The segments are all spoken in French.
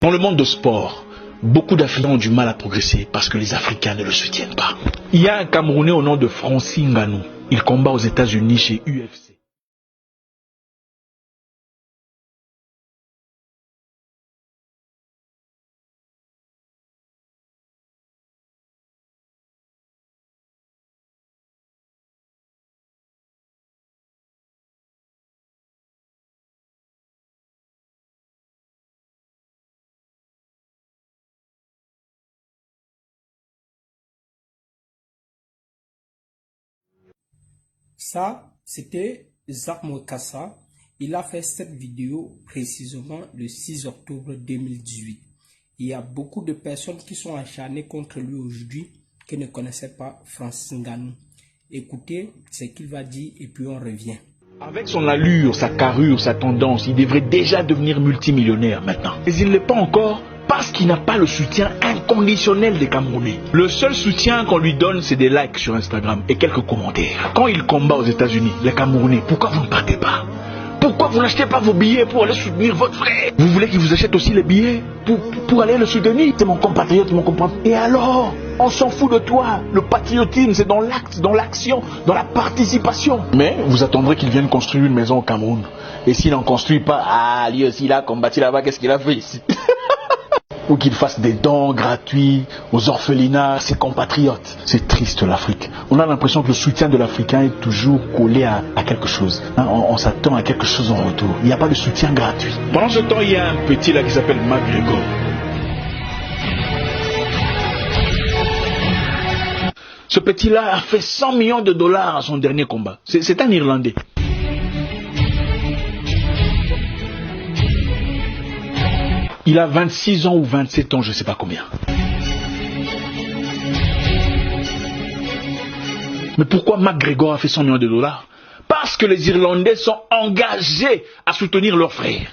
Dans le monde de sport, beaucoup d'Africains ont du mal à progresser parce que les Africains ne le soutiennent pas. Il y a un Camerounais au nom de Francis Ngannou. Il combat aux États-Unis chez UFC. Ça, c'était Zarmo Kassa. Il a fait cette vidéo précisément le 6 octobre 2018. Il y a beaucoup de personnes qui sont acharnées contre lui aujourd'hui qui ne connaissaient pas Francis Ngannou. Écoutez ce qu'il va dire et puis on revient. Avec son allure, sa carrure, sa tendance, il devrait déjà devenir multimillionnaire maintenant. Mais il ne l'est pas encore parce qu'il n'a pas le soutien inconditionnel des Camerounais. Le seul soutien qu'on lui donne, c'est des likes sur Instagram et quelques commentaires. Quand il combat aux États-Unis, les Camerounais, pourquoi vous ne partez pas? Pourquoi vous n'achetez pas vos billets pour aller soutenir votre frère? Vous voulez qu'il vous achète aussi les billets pour aller le soutenir? C'est mon compatriote, mon compatriote. Et alors? On s'en fout de toi. Le patriotisme, c'est dans l'acte, dans l'action, dans la participation. Mais vous attendrez qu'il vienne construire une maison au Cameroun. Et s'il n'en construit pas, lui aussi, il a combattu là-bas, qu'est-ce qu'il a fait ici? Ou qu'il fasse des dons gratuits aux orphelinats, ses compatriotes. C'est triste l'Afrique. On a l'impression que le soutien de l'Africain est toujours collé à quelque chose. On s'attend à quelque chose en retour. Il n'y a pas de soutien gratuit. Pendant ce temps, il y a un petit là qui s'appelle McGregor. Ce petit-là a fait 100 millions de dollars à son dernier combat. C'est un Irlandais. Il a 26 ans ou 27 ans, je ne sais pas combien. Mais pourquoi McGregor a fait 100 millions de dollars? Parce que les Irlandais sont engagés à soutenir leurs frères.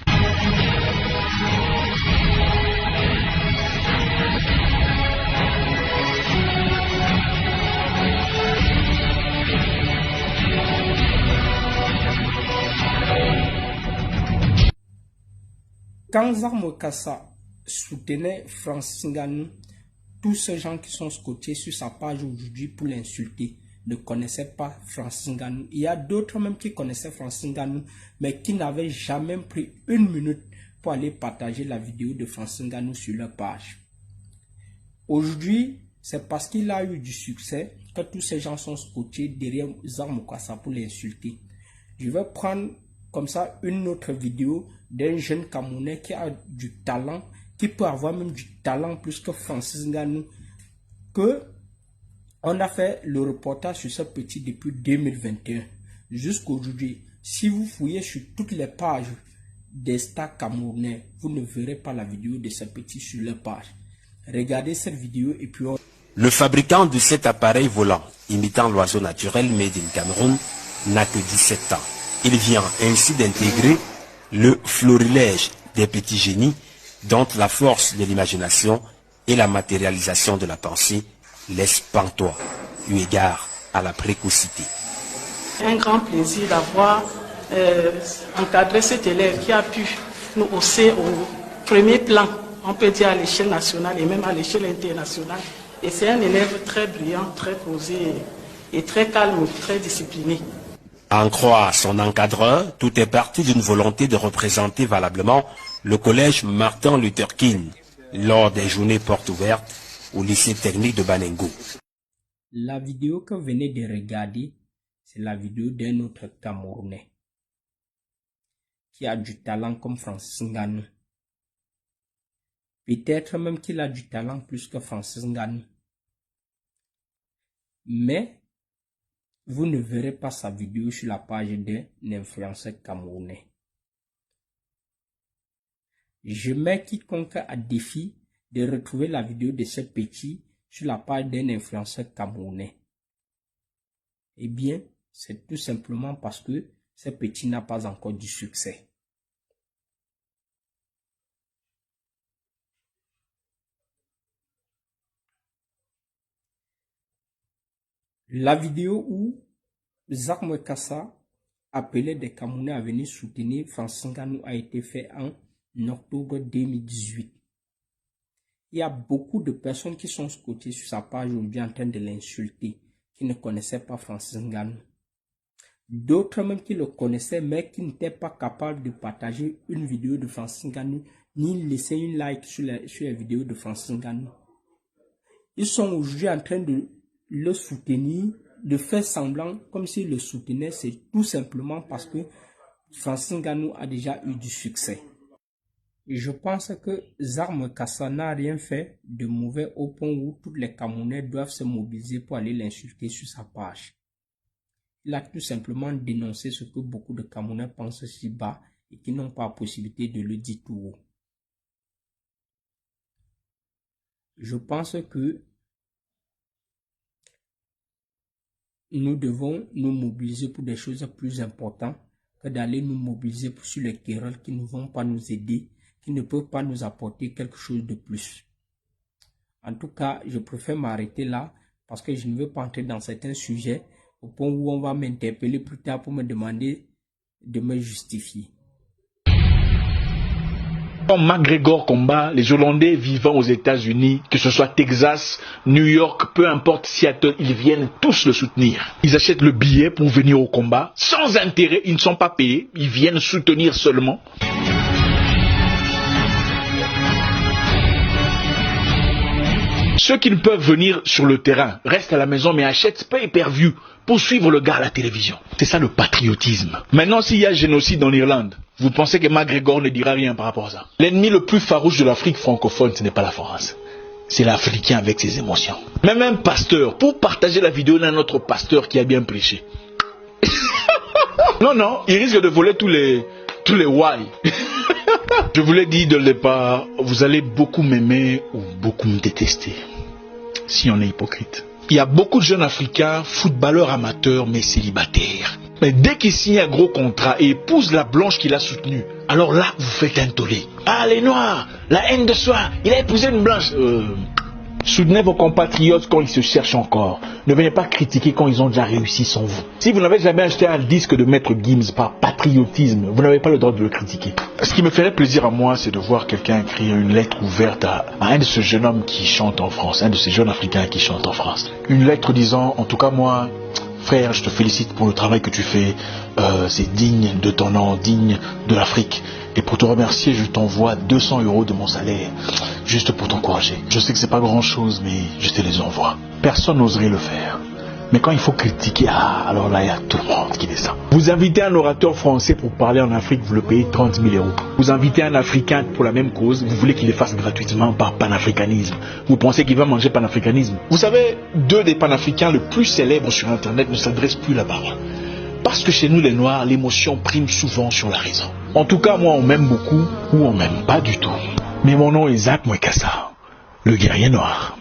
Quand Zarmo Kassa soutenait Francis Ngannou, tous ces gens qui sont scotchés sur sa page aujourd'hui pour l'insulter ne connaissaient pas Francis Ngannou. Il y a d'autres même qui connaissaient Francis Ngannou, mais qui n'avaient jamais pris une minute pour aller partager la vidéo de Francis Ngannou sur leur page. Aujourd'hui, c'est parce qu'il a eu du succès que tous ces gens sont scotchés derrière Zarmo Kassa pour l'insulter. Je vais prendre comme ça une autre vidéo d'un jeune Camerounais qui a du talent, qui peut avoir même du talent plus que Francis Ngannou, que on a fait le reportage sur ce petit depuis 2021 jusqu'à aujourd'hui. Si vous fouillez sur toutes les pages des stars camerounais, vous ne verrez pas la vidéo de ce petit sur leur page. Regardez cette vidéo et puis Le fabricant de cet appareil volant, imitant l'oiseau naturel made in Cameroun, n'a que 17 ans. Il vient ainsi d'intégrer le florilège des petits génies dont la force de l'imagination et la matérialisation de la pensée laissent pantois, eu égard à la précocité. Un grand plaisir d'avoir encadré cet élève qui a pu nous hausser au premier plan, on peut dire à l'échelle nationale et même à l'échelle internationale. Et c'est un élève très brillant, très posé et très calme, très discipliné. À en croire son encadreur, tout est parti d'une volonté de représenter valablement le collège Martin Luther King lors des journées portes ouvertes au lycée technique de Banengo. La vidéo que vous venez de regarder, c'est la vidéo d'un autre Camerounais qui a du talent comme Francis Ngannou. Peut-être même qu'il a du talent plus que Francis Ngannou. Mais vous ne verrez pas sa vidéo sur la page d'un influenceur camerounais. Je mets quiconque à défi de retrouver la vidéo de ce petit sur la page d'un influenceur camerounais. Eh bien, c'est tout simplement parce que ce petit n'a pas encore du succès. La vidéo où Zarmo Kassa appelait des Camerounais à venir soutenir Francis Ngannou a été faite en octobre 2018. Il y a beaucoup de personnes qui sont scotchées sur sa page aujourd'hui en train de l'insulter, qui ne connaissaient pas Francis Ngannou. D'autres même qui le connaissaient, mais qui n'étaient pas capables de partager une vidéo de Francis Ngannou, ni laisser une like sur les vidéos de Francis Ngannou. Ils sont aujourd'hui en train de le soutenir, de faire semblant comme s'ils le soutenaient. C'est tout simplement parce que Francis Ngannou a déjà eu du succès. Je pense que Zarme Kassa n'a rien fait de mauvais au point où tous les Camerounais doivent se mobiliser pour aller l'insulter sur sa page. Il a tout simplement dénoncé ce que beaucoup de Camerounais pensent si bas et qui n'ont pas la possibilité de le dire tout haut. Je pense que nous devons nous mobiliser pour des choses plus importantes que d'aller nous mobiliser sur les querelles qui ne vont pas nous aider, qui ne peuvent pas nous apporter quelque chose de plus. En tout cas, je préfère m'arrêter là parce que je ne veux pas entrer dans certains sujets au point où on va m'interpeller plus tard pour me demander de me justifier. Quand McGregor combat, les Hollandais vivant aux États-Unis, que ce soit Texas, New York, peu importe Seattle, ils viennent tous le soutenir. Ils achètent le billet pour venir au combat, sans intérêt, ils ne sont pas payés, ils viennent soutenir seulement. Ceux qui ne peuvent venir sur le terrain restent à la maison mais achètent pay-per-view pour suivre le gars à la télévision. C'est ça le patriotisme. Maintenant, s'il y a génocide en Irlande, vous pensez que McGregor ne dira rien par rapport à ça? L'ennemi le plus farouche de l'Afrique francophone, ce n'est pas la France. C'est l'Africain avec ses émotions. Même un pasteur, pour partager la vidéo d'un autre pasteur qui a bien prêché. Non, il risque de voler tous les why. Je vous l'ai dit dès le départ, vous allez beaucoup m'aimer ou beaucoup me détester, si on est hypocrite. Il y a beaucoup de jeunes Africains, footballeurs amateurs, mais célibataires. Mais dès qu'ils signent un gros contrat et épousent la blanche qu'il a soutenue, alors là, vous faites un tollé. Ah, les noirs, la haine de soi, il a épousé une blanche. Soutenez vos compatriotes quand ils se cherchent encore. Ne venez pas critiquer quand ils ont déjà réussi sans vous. Si vous n'avez jamais acheté un disque de Maître Gims par patriotisme, vous n'avez pas le droit de le critiquer. Ce qui me ferait plaisir à moi, c'est de voir quelqu'un écrire une lettre ouverte à un de ces jeunes hommes qui chantent en France, un de ces jeunes Africains qui chantent en France. Une lettre disant, en tout cas moi, frère, je te félicite pour le travail que tu fais. C'est digne de ton nom, digne de l'Afrique. Et pour te remercier, je t'envoie 200 € de mon salaire, juste pour t'encourager. Je sais que c'est pas grand chose, mais je te les envoie. Personne n'oserait le faire. Mais quand il faut critiquer, alors là, il y a tout le monde qui descend. Vous invitez un orateur français pour parler en Afrique, vous le payez 30 000 €. Vous invitez un Africain pour la même cause, vous voulez qu'il le fasse gratuitement par panafricanisme. Vous pensez qu'il va manger panafricanisme. Vous savez, 2 des panafricains le plus célèbres sur Internet ne s'adressent plus là-bas. Parce que chez nous les Noirs, l'émotion prime souvent sur la raison. En tout cas, moi on m'aime beaucoup ou on m'aime pas du tout. Mais mon nom est Zarme Kassa, le guerrier noir.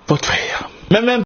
Votre frère. Même